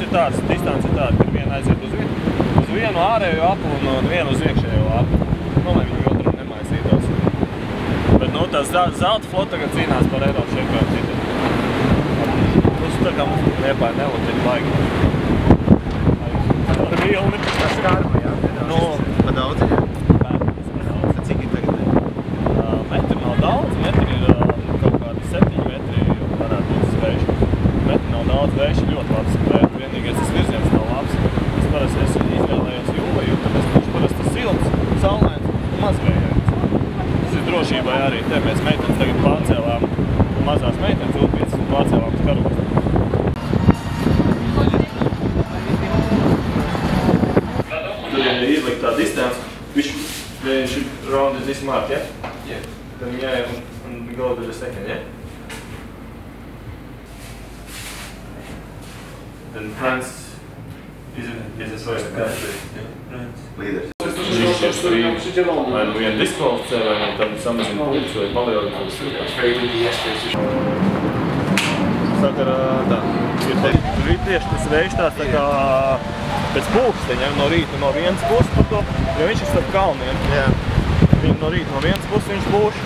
ir tāds, distance ir tāda, ka viena aiziet uz vienu ārējo apu un vienu uz iekšējo apu. Nu, lai viņi otru nemaisītos. Bet, nu, tās zelta flota tagad cīnās par Eiropas čempionu titulu. Tā kā mums Liepāja nelūdzīja baigi. Ar vilni. Tas ir ārma, jā? Nu, pa daudz ir, jā? Cik ir tagad? Metri nav daudz, metri ir kaut kādi 7 metri, varētu būt sveiši. Metri nav daudz, vējš ir ļoti labs. Vienīgais tas virziens nav labs. Es parasti izvēlējos jūlu, tāpēc viņš parasti silts, saulains un mazvējais. Tas ir drošībai arī. Te mēs meitenes tagad pārcēlām, mazās meitenes upītas un pārcēlām uz karostu. Tur ir ielikt tā distance, which round is this mark, yeah? Yeah. Then yeah, and go to the second, yeah? Then France is the first country. Līderis. Vai nu vien diskvalificē, vai nu tad samazina punktus, vai palielina punktus. Sakara, tā. Tur ir tieši tas vējš tā kā pēc pulksteņa, no rīta no vienas puses par to, jo viņš ir starp kalniem. Jā. No rīta no vienas puses viņš būs.